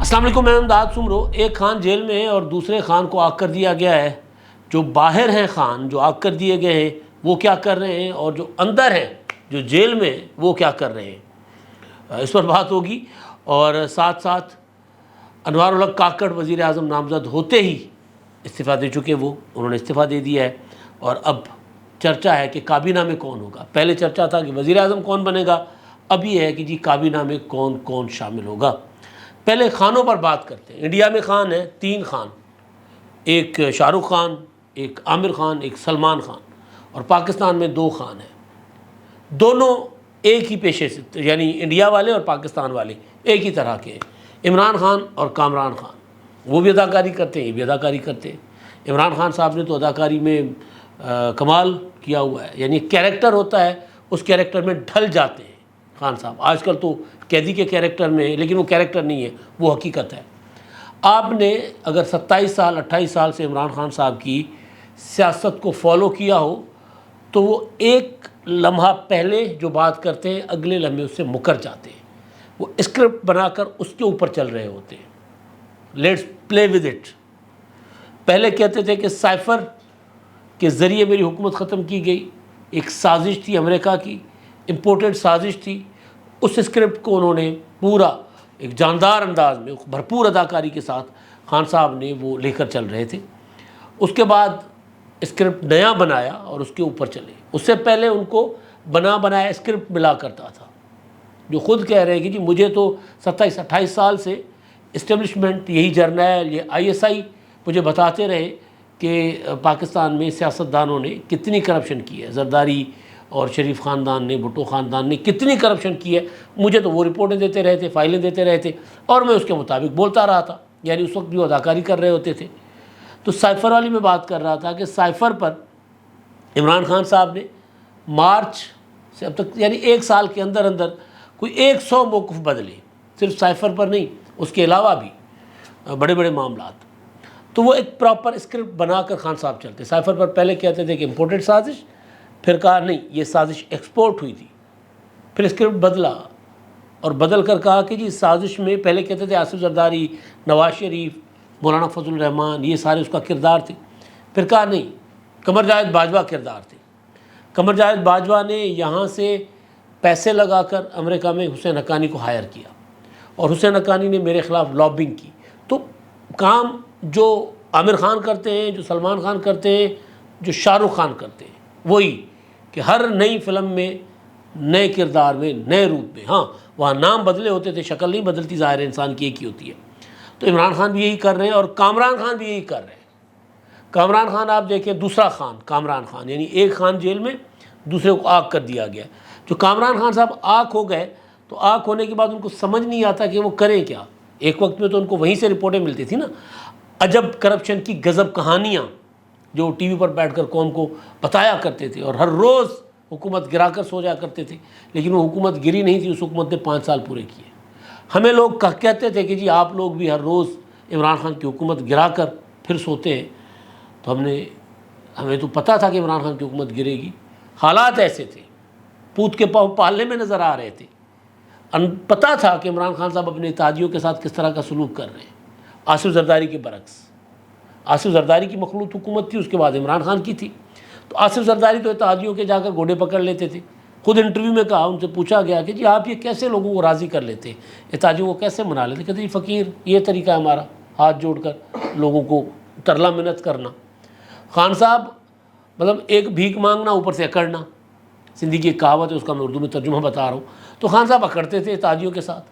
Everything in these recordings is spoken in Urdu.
السلام علیکم، میں امداد سمرو۔ ایک خان جیل میں ہے اور دوسرے خان کو آگ کر دیا گیا ہے۔ جو باہر ہیں خان جو آگ کر دیے گئے ہیں وہ کیا کر رہے ہیں، اور جو اندر ہیں جو جیل میں وہ کیا کر رہے ہیں، اس پر بات ہوگی۔ اور ساتھ ساتھ انوار الحق کاکڑ وزیر اعظم نامزد ہوتے ہی استعفیٰ دے چکے، انہوں نے استعفیٰ دے دیا ہے، اور اب چرچا ہے کہ کابینہ میں کون ہوگا۔ پہلے چرچا تھا کہ وزیر اعظم کون بنے گا، اب یہ ہے کہ جی کابینہ میں کون کون شامل ہوگا۔ پہلے خانوں پر بات کرتے ہیں۔ انڈیا میں خان ہیں 3 خان، ایک شاہ رخ خان، ایک عامر خان، ایک سلمان خان، اور پاکستان میں 2 خان ہیں۔ دونوں ایک ہی پیشے سے، یعنی انڈیا والے اور پاکستان والے ایک ہی طرح کے ہیں، عمران خان اور کامران خان۔ وہ بھی اداکاری کرتے ہیں، یہ بھی اداکاری کرتے ہیں۔ عمران خان صاحب نے تو اداکاری میں کمال کیا ہوا ہے، یعنی کیریکٹر ہوتا ہے، اس کیریکٹر میں ڈھل جاتے ہیں خان صاحب۔ آج کل تو قیدی کے کیریکٹر میں، لیکن وہ کیریکٹر نہیں ہے، وہ حقیقت ہے۔ آپ نے اگر 27 سال 28 سال سے عمران خان صاحب کی سیاست کو فالو کیا ہو تو وہ ایک لمحہ پہلے جو بات کرتے ہیں اگلے لمحے اس سے مکر جاتے ہیں۔ وہ اسکرپٹ بنا کر اس کے اوپر چل رہے ہوتے ہیں۔ Let's play with it. پہلے کہتے تھے کہ سائفر کے ذریعے میری حکومت ختم کی گئی، ایک سازش تھی امریکہ کی، امپورٹڈ سازش تھی۔ اس اسکرپٹ کو انہوں نے پورا ایک جاندار انداز میں بھرپور اداکاری کے ساتھ خان صاحب نے وہ لے کر چل رہے تھے۔ اس کے بعد اسکرپٹ نیا بنایا اور اس کے اوپر چلے۔ اس سے پہلے ان کو بنایا اسکرپٹ ملا کرتا تھا، جو خود کہہ رہے ہیں کہ جی مجھے تو 27-28 سال سے اسٹیبلشمنٹ، یہی جرنیل، یہ ISI مجھے بتاتے رہے کہ پاکستان میں سیاستدانوں نے کتنی کرپشن کی ہے، زرداری اور شریف خاندان نے، بھٹو خاندان نے کتنی کرپشن کی ہے۔ مجھے تو وہ رپورٹیں دیتے رہے تھے، فائلیں دیتے رہے تھے، اور میں اس کے مطابق بولتا رہا تھا، یعنی اس وقت بھی وہ اداکاری کر رہے ہوتے تھے۔ تو سائفر والی میں بات کر رہا تھا کہ سائفر پر عمران خان صاحب نے مارچ سے اب تک، یعنی 1 سال کے اندر اندر کوئی 100 موقف بدلے، صرف سائفر پر نہیں، اس کے علاوہ بھی بڑے بڑے معاملات۔ تو وہ ایک پراپر اسکرپٹ بنا کر خان صاحب چلتے۔ سائفر پر پہلے کہتے تھے کہ امپورٹڈ سازش، پھر کہا نہیں یہ سازش ایکسپورٹ ہوئی تھی، پھر اسکرپٹ بدلا اور بدل کر کہا کہ جی سازش میں، پہلے کہتے تھے آصف زرداری، نواز شریف، مولانا فضل الرحمان، یہ سارے اس کا کردار تھے۔ پھر کہا نہیں، قمر جاوید باجوہ کردار تھے۔ قمر جاوید باجوہ نے یہاں سے پیسے لگا کر امریکہ میں حسین حقانی کو ہائر کیا، اور حسین حقانی نے میرے خلاف لابنگ کی۔ تو کام جو عامر خان کرتے ہیں، جو سلمان خان کرتے ہیں، جو شاہ رخ خان کرتے ہیں، وہی کہ ہر نئی فلم میں نئے کردار میں، نئے روپ میں، ہاں وہاں نام بدلے ہوتے تھے، شکل نہیں بدلتی، ظاہر انسان کی ایک ہی ہوتی ہے۔ تو عمران خان بھی یہی کر رہے ہیں اور کامران خان بھی یہی کر رہے ہیں۔ کامران خان آپ دیکھیں، دوسرا خان کامران خان، یعنی ایک خان جیل میں، دوسرے کو آگ کر دیا گیا۔ جو کامران خان صاحب آگ ہو گئے تو آگ ہونے کے بعد ان کو سمجھ نہیں آتا کہ وہ کریں کیا۔ ایک وقت میں تو ان کو وہیں سے رپورٹیں ملتی تھی نا، عجب کرپشن کی گزب کہانیاں جو ٹی وی پر بیٹھ کر قوم کو بتایا کرتے تھے، اور ہر روز حکومت گرا کر سو جایا کرتے تھے، لیکن وہ حکومت گری نہیں تھی، اس حکومت نے 5 سال پورے کیے۔ ہمیں لوگ کہتے تھے کہ جی آپ لوگ بھی ہر روز عمران خان کی حکومت گرا کر پھر سوتے ہیں، تو ہمیں تو پتہ تھا کہ عمران خان کی حکومت گرے گی۔ حالات ایسے تھے، پوت کے پاؤں پالنے میں نظر آ رہے تھے۔ پتہ تھا کہ عمران خان صاحب اپنے اتحادیوں کے ساتھ کس طرح کا سلوک کر رہے ہیں، آصف زرداری کے برعکس۔ آصف زرداری کی مخلوط حکومت تھی، اس کے بعد عمران خان کی تھی۔ تو آصف زرداری تو اتحادیوں کے جا کر گوڑے پکڑ لیتے تھے۔ خود انٹرویو میں کہا، ان سے پوچھا گیا کہ جی آپ یہ کیسے لوگوں کو راضی کر لیتے ہیں، اتحادیوں کو کیسے منا لیتے؟ کہتے جی فقیر، یہ طریقہ ہے ہمارا، ہاتھ جوڑ کر لوگوں کو ترلا منت کرنا۔ خان صاحب مطلب ایک بھیک مانگنا، اوپر سے اکڑنا، سندھی کی ایک کہاوت ہے، اس کا میں اردو میں ترجمہ بتا رہا ہوں۔ تو خان صاحب اکڑتے تھے اتحادیوں کے ساتھ،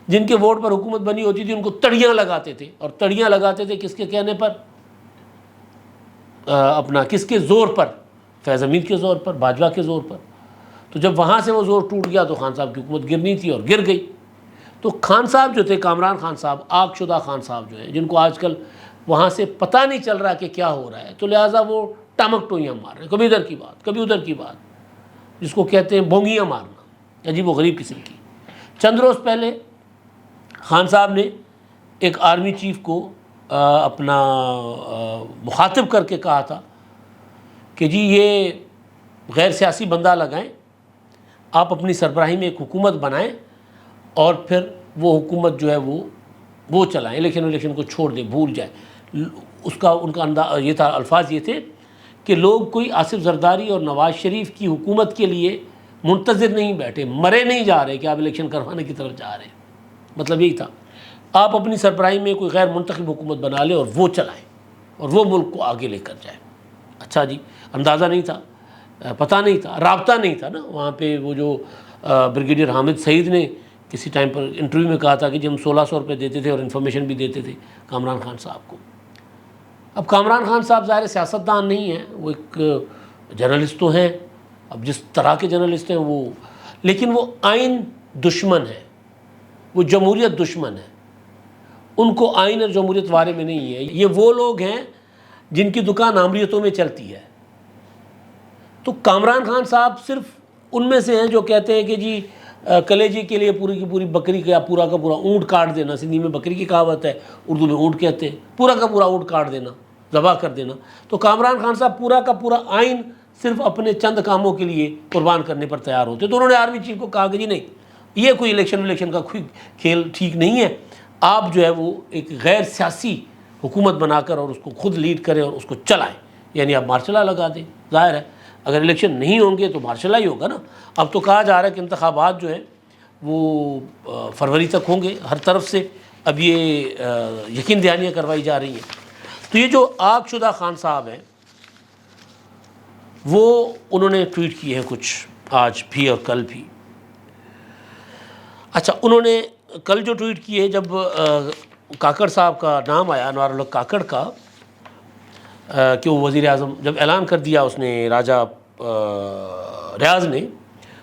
جن کے ووٹ پر حکومت بنی ہوتی تھی ان کو تڑیاں لگاتے تھے، اور تڑیاں لگاتے تھے کس کے کہنے پر؟ کس کے زور پر؟ فیض امین کے زور پر، باجوہ کے زور پر۔ تو جب وہاں سے وہ زور ٹوٹ گیا تو خان صاحب کی حکومت گرنی تھی، اور گر گئی۔ تو خان صاحب جو تھے، کامران خان صاحب، آگ شدہ خان صاحب جو ہیں، جن کو آج کل وہاں سے پتہ نہیں چل رہا کہ کیا ہو رہا ہے، تو لہٰذا وہ ٹامک ٹوئیاں مار رہے ہیں، کبھی ادھر کی بات کبھی ادھر کی بات، جس کو کہتے ہیں بونگیاں مارنا، عجیب و غریب قسم کی۔ چند روز پہلے خان صاحب نے ایک آرمی چیف کو اپنا مخاطب کر کے کہا تھا کہ جی یہ غیر سیاسی بندہ لگائیں، آپ اپنی سربراہی میں ایک حکومت بنائیں، اور پھر وہ حکومت جو ہے وہ وہ چلائیں، الیکشن کو چھوڑ دیں، بھول جائیں. ان کا یہ تھا، الفاظ یہ تھے کہ لوگ کوئی آصف زرداری اور نواز شریف کی حکومت کے لیے منتظر نہیں بیٹھے، مرے نہیں جا رہے کہ آپ الیکشن کروانے کی طرف جا رہے ہیں. مطلب یہی تھا، آپ اپنی سربراہی میں کوئی غیر منتخب حکومت بنا لیں اور وہ چلائیں اور وہ ملک کو آگے لے کر جائیں. اچھا جی، اندازہ نہیں تھا، پتہ نہیں تھا، رابطہ نہیں تھا نا. وہاں پہ وہ جو بریگیڈیئر حامد سعید نے کسی ٹائم پر انٹرویو میں کہا تھا کہ جی ہم 1600 روپے دیتے تھے اور انفارمیشن بھی دیتے تھے کامران خان صاحب کو. اب کامران خان صاحب ظاہر سیاستدان نہیں ہیں، وہ ایک جرنلسٹ تو ہیں، اب جس طرح کے جرنلسٹ ہیں وہ، لیکن وہ آئین دشمن ہے، وہ جمہوریت دشمن ہے. ان کو آئین اور جمہوریت بارے میں نہیں ہے. یہ وہ لوگ ہیں جن کی دکان آمریتوں میں چلتی ہے. تو کامران خان صاحب صرف ان میں سے ہیں جو کہتے ہیں کہ جی کلیجی کے لیے پوری کی پوری بکری کا پورا اونٹ کاٹ دینا. سندھی میں بکری کی کہاوت ہے، اردو میں اونٹ کہتے ہیں. پورا کا پورا اونٹ کاٹ دینا، ذبح کر دینا. تو کامران خان صاحب پورا کا پورا آئین صرف اپنے چند کاموں کے لیے قربان کرنے پر تیار ہوتے. تو انہوں نے آرمی چیف کو کہا کہ جی نہیں، یہ کوئی الیکشن کا کوئی کھیل ٹھیک نہیں ہے. آپ جو ہے وہ ایک غیر سیاسی حکومت بنا کر اور اس کو خود لیڈ کریں اور اس کو چلائیں. یعنی آپ مارشل لا لگا دیں. ظاہر ہے اگر الیکشن نہیں ہوں گے تو مارشل لا ہی ہوگا نا. اب تو کہا جا رہا ہے کہ انتخابات جو ہیں وہ فروری تک ہوں گے ہر طرف سے. اب یہ یقین دہانیاں کروائی جا رہی ہیں. تو یہ جو آگ شدہ خان صاحب ہیں وہ انہوں نے ٹویٹ کیے ہیں کچھ آج بھی اور کل بھی. اچھا، انہوں نے کل جو ٹویٹ کیے، جب کاکڑ صاحب کا نام آیا، انوار الحق کاکڑ کا، کہ وہ وزیر اعظم، جب اعلان کر دیا اس نے راجہ ریاض نے،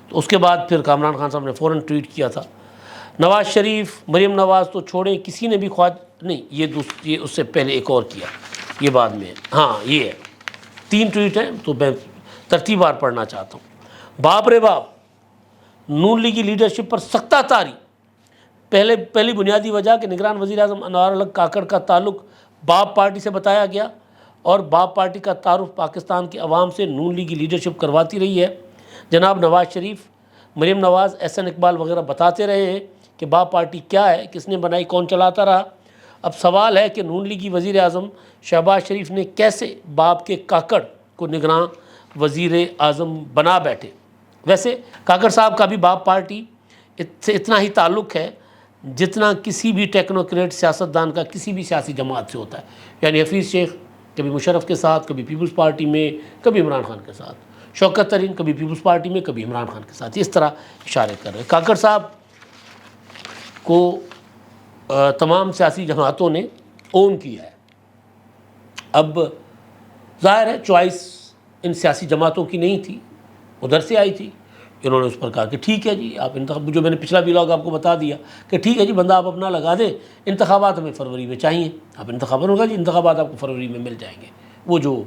تو اس کے بعد پھر کامران خان صاحب نے فوراً ٹویٹ کیا تھا، نواز شریف مریم نواز تو چھوڑیں، کسی نے بھی نہیں. یہ اس سے پہلے ایک اور کیا، یہ بعد میں، ہاں یہ ہے. 3 ٹویٹ ہیں تو میں ترتیب بار پڑھنا چاہتا ہوں. باپ رے باپ، نون لیگی لیڈرشپ پر سختہ طاری. پہلی بنیادی وجہ کہ نگران وزیر اعظم انوار الحق کاکڑ کا تعلق باپ پارٹی سے بتایا گیا اور باپ پارٹی کا تعارف پاکستان کے عوام سے نون لیگی لیڈرشپ کرواتی رہی ہے. جناب نواز شریف، مریم نواز، احسن اقبال وغیرہ بتاتے رہے ہیں کہ باپ پارٹی کیا ہے، کس نے بنائی، کون چلاتا رہا. اب سوال ہے کہ نون لیگی وزیر اعظم شہباز شریف نے کیسے باپ کے کاکڑ کو نگراں وزیر اعظم بنا بیٹھے. ویسے کاکڑ صاحب کا بھی باپ پارٹی سے اتنا ہی تعلق ہے جتنا کسی بھی ٹیکنوکریٹ سیاستدان کا کسی بھی سیاسی جماعت سے ہوتا ہے. یعنی حفیظ شیخ کبھی مشرف کے ساتھ، کبھی پیپلز پارٹی میں، کبھی عمران خان کے ساتھ. شوکت ترین کبھی پیپلز پارٹی میں، کبھی عمران خان کے ساتھ. اس طرح اشارے کر رہے ہیں. کاکڑ صاحب کو تمام سیاسی جماعتوں نے اون کیا ہے. اب ظاہر ہے چوائس ان سیاسی جماعتوں کی نہیں تھی، ادھر سے آئی تھی. انہوں نے اس پر کہا کہ ٹھیک ہے جی، آپ جو میں نے پچھلا ویلاگ آپ کو بتا دیا کہ ٹھیک ہے جی، بندہ آپ اپنا لگا دیں، انتخابات ہمیں فروری میں چاہیے. آپ انتخابات ہوگا جی، انتخابات آپ کو فروری میں مل جائیں گے. وہ جو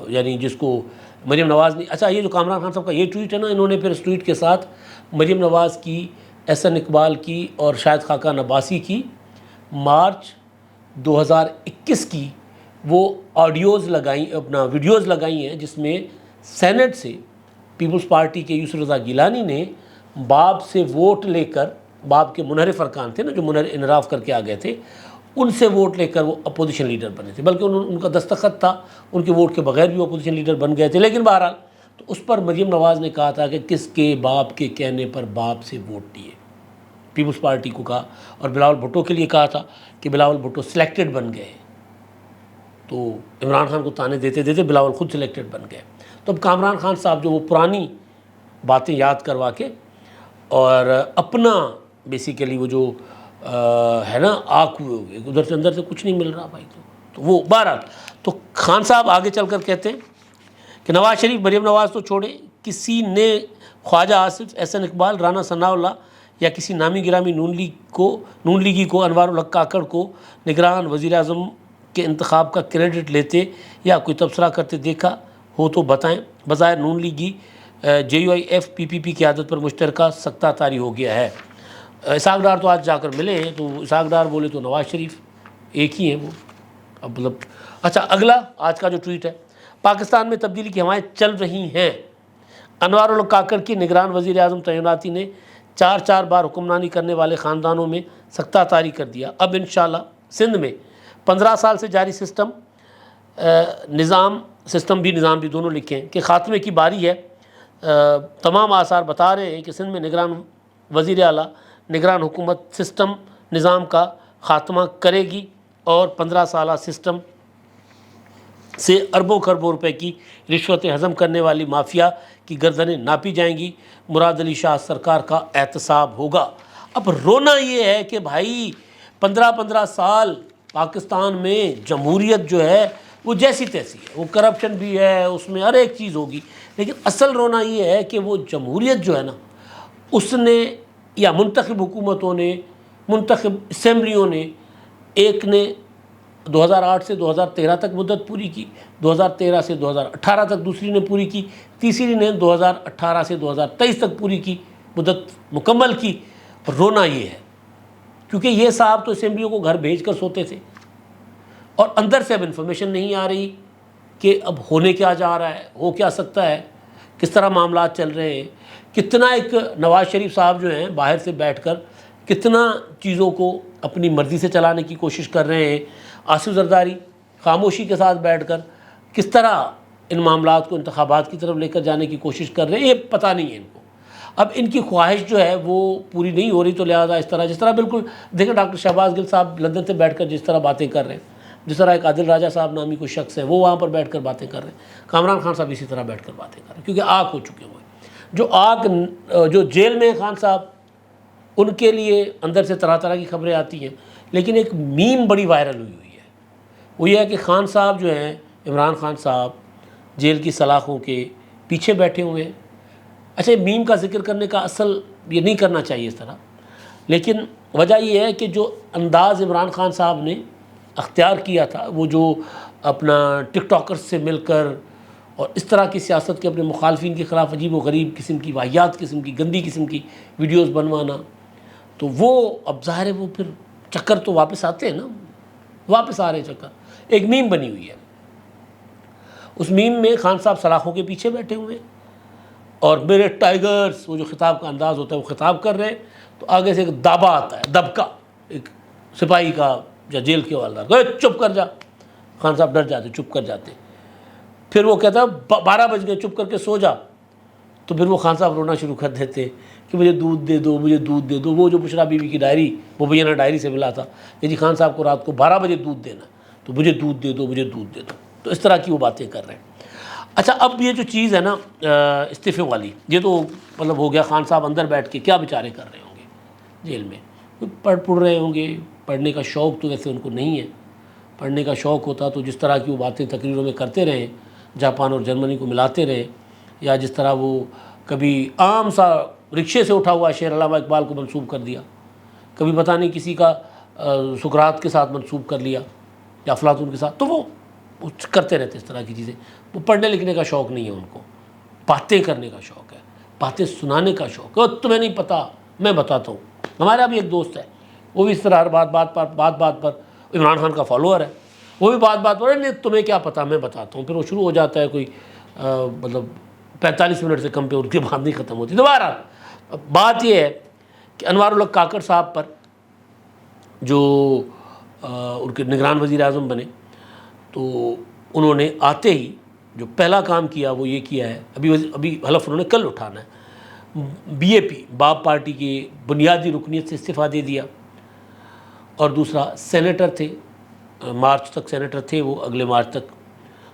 یعنی جس کو مریم نواز نے، اچھا یہ جو کامران خان صاحب کا یہ ٹویٹ ہے نا، انہوں نے پھر اس ٹویٹ کے ساتھ مریم نواز کی، احسن اقبال کی اور شاہد خاقان عباسی کی مارچ 2021 کی وہ آڈیوز لگائیں، اپنا ویڈیوز لگائی ہیں، جس میں سینٹ سے پیپلز پارٹی کے یوسف رضا گیلانی نے باپ سے ووٹ لے کر، باپ کے منحرف ارکان تھے نا جو انحراف کر کے آ گئے تھے، ان سے ووٹ لے کر وہ اپوزیشن لیڈر بنے تھے. بلکہ ان کا دستخط تھا، ان کے ووٹ کے بغیر بھی وہ اپوزیشن لیڈر بن گئے تھے. لیکن بہرحال تو اس پر مریم نواز نے کہا تھا کہ کس کے باپ کے کہنے پر باپ سے ووٹ دیے. پیپلز پارٹی کو کہا، اور بلاول بھٹو کے لیے کہا تھا کہ بلاول بھٹو سلیکٹڈ بن گئے. تو عمران خان کو تانے دیتے دیتے بلاول خود سلیکٹڈ بن گئے. تو اب کامران خان صاحب جو وہ پرانی باتیں یاد کروا کے اور اپنا بیسیکلی وہ جو ہے نا آنکھ ہوئے ادھر سے اندر سے کچھ نہیں مل رہا بھائی، تو وہ بہرحال تو خان صاحب آگے چل کر کہتے ہیں کہ نواز شریف مریم نواز تو چھوڑے، کسی نے خواجہ آصف، احسن اقبال، رانا ثناء اللہ یا کسی نامی گرامی نون لیگی کو انوار الحق کاکڑ کو نگران وزیر اعظم کے انتخاب کا کریڈٹ لیتے یا کوئی تبصرہ کرتے دیکھا ہو تو بتائیں. بظاہر نون لیگی JUIF PPP کی عادت پر مشترکہ سختہ طاری ہو گیا ہے. اسحاق ڈار تو آج جا کر ملے ہیں، تو اسحاق ڈار بولے تو نواز شریف ایک ہی ہیں وہ. اب مطلب اچھا، اگلا آج کا جو ٹویٹ ہے، پاکستان میں تبدیلی کی ہوائیں چل رہی ہیں. انوار الحق کاکڑ کی نگران وزیر اعظم تعیناتی نے 4 بار حکمرانی کرنے والے خاندانوں میں سکتہ طاری کر دیا۔ اب انشاءاللہ سندھ میں 15 سال سے جاری سسٹم بھی دونوں لکھیں کہ خاتمے کی باری ہے۔ تمام آثار بتا رہے ہیں کہ سندھ میں نگران وزیر اعلیٰ نگران حکومت سسٹم نظام کا خاتمہ کرے گی اور 15 سالہ سسٹم سے اربوں خربوں روپے کی رشوتیں ہضم کرنے والی مافیا کی گردنیں ناپی جائیں گی۔ مراد علی شاہ سرکار کا احتساب ہوگا۔ اب رونا یہ ہے کہ بھائی 15 سال پاکستان میں جمہوریت جو ہے وہ جیسی تیسی ہے، وہ کرپشن بھی ہے، اس میں ہر ایک چیز ہوگی، لیکن اصل رونا یہ ہے کہ وہ جمہوریت جو ہے نا، اس نے یا منتخب حکومتوں نے، منتخب اسمبلیوں نے، ایک نے 2008 سے 2013 تک مدت پوری کی، 2013 سے 2018 تک دوسری نے پوری کی، تیسری نے 2018 سے 2023 تک پوری کی مدت مکمل کی۔ رونا یہ ہے کیونکہ یہ صاحب تو اسمبلیوں کو گھر بھیج کر سوتے تھے، اور اندر سے اب انفارمیشن نہیں آ رہی کہ اب ہونے کیا جا رہا ہے، ہو کیا سکتا ہے، کس طرح معاملات چل رہے ہیں، کتنا ایک نواز شریف صاحب جو ہیں باہر سے بیٹھ کر کتنا چیزوں کو اپنی مرضی سے چلانے کی کوشش کر رہے ہیں، آصف زرداری خاموشی کے ساتھ بیٹھ کر کس طرح ان معاملات کو انتخابات کی طرف لے کر جانے کی کوشش کر رہے ہیں، یہ پتہ نہیں ہے ان کو۔ اب ان کی خواہش جو ہے وہ پوری نہیں ہو رہی، تو لہٰذا اس طرح بالکل دیکھیں ڈاکٹر شہباز گل صاحب لندن سے بیٹھ کر جس طرح باتیں کر رہے ہیں، جس طرح ایک عادل راجہ صاحب نامی کوئی شخص ہے وہ وہاں پر بیٹھ کر باتیں کر رہے ہیں، کامران خان صاحب اسی طرح بیٹھ کر باتیں کر رہے ہیں، کیونکہ آگ ہو چکے ہوئے جو جیل میں خان صاحب، ان کے لیے اندر سے طرح کی خبریں آتی ہیں، لیکن ایک میم بڑی وائرل ہوئی ہے، وہ یہ ہے کہ خان صاحب جو ہیں، عمران خان صاحب جیل کی سلاخوں کے پیچھے بیٹھے ہوئے ہیں۔ اچھا، میم کا ذکر کرنے کا اصل یہ نہیں کرنا چاہیے اس طرح، لیکن وجہ یہ ہے کہ جو انداز عمران خان صاحب نے اختیار کیا تھا، وہ جو اپنا ٹک ٹاکرز سے مل کر اور اس طرح کی سیاست کے اپنے مخالفین کے خلاف عجیب و غریب قسم کی، واہیات قسم کی، گندی قسم کی ویڈیوز بنوانا، تو وہ اب ظاہر ہے وہ پھر چکر تو واپس آتے ہیں نا، واپس آ رہے چکر۔ ایک میم بنی ہوئی ہے، اس میم میں خان صاحب سلاخوں کے پیچھے بیٹھے ہوئے ہیں اور میرے ٹائیگرز، وہ جو خطاب کا انداز ہوتا ہے وہ خطاب کر رہے ہیں، تو آگے سے ایک دابا آتا ہے، دبکا ایک سپاہی کا یا جیل کے والدار کو، چپ کر جا۔ خان صاحب ڈر جاتے، چپ کر جاتے، پھر وہ کہتا ہے 12 بج گئے، چپ کر کے سو جا، تو پھر وہ خان صاحب رونا شروع کر دیتے کہ مجھے دودھ دے دو، مجھے دودھ دے دو۔ وہ جو بشرا بی بی کی ڈائری، وہ بینہ ڈائری سے ملا تھا کہ جی خان صاحب کو رات کو 12 بجے دودھ دینا، تو مجھے دودھ دے دو، مجھے دودھ دے دو، تو اس طرح کی وہ باتیں کر رہے ہیں۔ اچھا، اب یہ جو چیز ہے نا استعفے والی، یہ تو مطلب ہو گیا، خان صاحب اندر بیٹھ کے کیا بیچارے کر رہے ہوں گے جیل میں، پڑھ رہے ہوں گے۔ پڑھنے کا شوق تو ویسے ان کو نہیں ہے، پڑھنے کا شوق ہوتا تو جس طرح کی وہ باتیں تقریروں میں کرتے رہے، جاپان اور جرمنی کو ملاتے رہے، یا جس طرح وہ کبھی عام سا رکشے سے اٹھا ہوا شعر علامہ اقبال کو منسوب کر دیا، کبھی پتہ نہیں کسی کا سقراط کے ساتھ منسوب کر لیا یا افلاطون کے ساتھ، تو وہ کرتے رہتے اس طرح کی چیزیں۔ وہ پڑھنے لکھنے کا شوق نہیں ہے ان کو، باتیں کرنے کا شوق ہے، باتیں سنانے کا شوق ہے۔ تمہیں نہیں پتہ، میں بتاتا ہوں۔ ہمارا بھی ایک دوست ہے، وہ بھی اس طرح ہر بات پر عمران خان کا فالوور ہے، وہ بھی بات پر نہیں تمہیں کیا پتہ، میں بتاتا ہوں، پھر وہ شروع ہو جاتا ہے کوئی مطلب 45 منٹ سے کم پہ ان کی بات نہیں ختم ہوتی۔ دوبارہ بات یہ ہے کہ انوار الحق کاکڑ صاحب پر جو ان کے نگران وزیر اعظم بنے، تو انہوں نے آتے ہی جو پہلا کام کیا وہ یہ کیا ہے، ابھی حلف انہوں نے کل اٹھانا ہے، بی اے پی باب پارٹی کی بنیادی رکنیت سے استعفیٰ دے دیا، اور دوسرا سینیٹر تھے، مارچ تک سینیٹر تھے وہ، اگلے مارچ تک،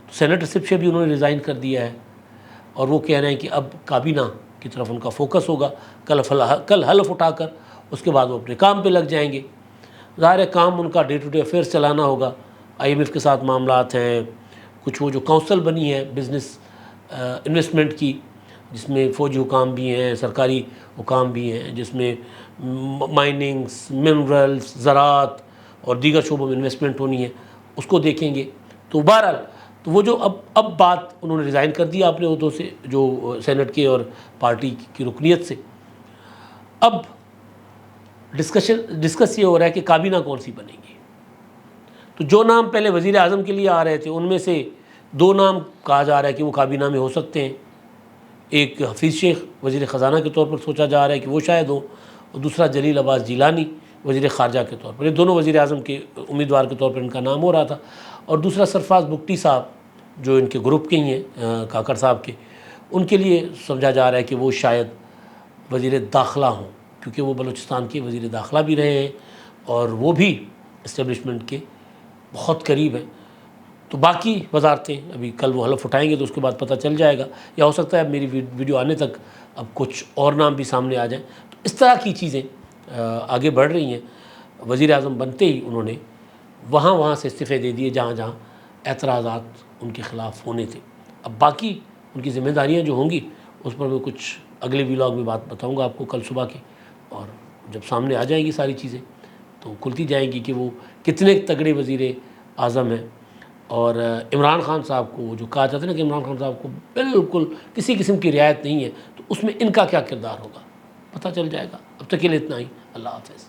تو سینیٹرشپ سے بھی انہوں نے ریزائن کر دیا ہے، اور وہ کہہ رہے ہیں کہ اب کابینہ کی طرف ان کا فوکس ہوگا، کل حلف اٹھا کر اس کے بعد وہ اپنے کام پہ لگ جائیں گے۔ ظاہر ہے کام ان کا ڈے ٹو ڈے افیئرس چلانا ہوگا، IMF کے ساتھ معاملات ہیں، کچھ وہ جو کونسل بنی ہے بزنس انویسٹمنٹ کی، جس میں فوجی حکام بھی ہیں، سرکاری حکام بھی ہیں، جس میں مائننگز، منرلز، زراعت اور دیگر شعبوں میں انویسٹمنٹ ہونی ہے، اس کو دیکھیں گے۔ تو بہرحال تو وہ جو اب بات انہوں نے ریزائن کر دیا اپنے عہدوں سے، جو سینٹ کے اور پارٹی کی رکنیت سے، اب ڈسکس یہ ہو رہا ہے کہ کابینہ کون سی بنے گی۔ تو جو نام پہلے وزیر اعظم کے لیے آ رہے تھے، ان میں سے 2 نام کہا جا رہا ہے کہ وہ کابینہ میں ہو سکتے ہیں، ایک حفیظ شیخ وزیر خزانہ کے طور پر سوچا جا رہا ہے کہ وہ شاید ہو، اور دوسرا جلیل عباس جیلانی وزیر خارجہ کے طور پر، یہ دونوں وزیر اعظم کے امیدوار کے طور پر ان کا نام ہو رہا تھا. اور دوسرا سرفراز بگٹی صاحب جو ان کے گروپ کے ہی ہیں کاکڑ صاحب کے، ان کے لیے سمجھا جا رہا ہے کہ وہ شاید وزیر داخلہ ہوں، کیونکہ وہ بلوچستان کے وزیر داخلہ بھی رہے ہیں اور وہ بھی اسٹیبلشمنٹ کے بہت قریب ہیں. تو باقی وزارتیں ابھی کل وہ حلف اٹھائیں گے تو اس کے بعد پتہ چل جائے گا، یا ہو سکتا ہے اب میری ویڈیو آنے تک اب کچھ اور نام بھی سامنے آ جائیں. تو اس طرح کی چیزیں آگے بڑھ رہی ہیں. وزیر اعظم بنتے ہی انہوں نے وہاں سے استعفے دے دیے جہاں جہاں اعتراضات ان کے خلاف ہونے تھے. اب باقی ان کی ذمہ داریاں جو ہوں گی اس پر میں کچھ اگلے ولاگ میں بات بتاؤں گا آپ کو کل صبح کی، اور جب سامنے آ جائیں گی ساری چیزیں تو کھلتی جائیں گی کہ وہ کتنے تگڑے وزیر اعظم ہیں. اور عمران خان صاحب کو وہ جو کہا جاتا ہے نا کہ عمران خان صاحب کو بالکل کسی قسم کی رعایت نہیں ہے، تو اس میں ان کا کیا کردار ہوگا پتہ چل جائے گا. اب تک کے لیے اتنا ہی. اللہ حافظ.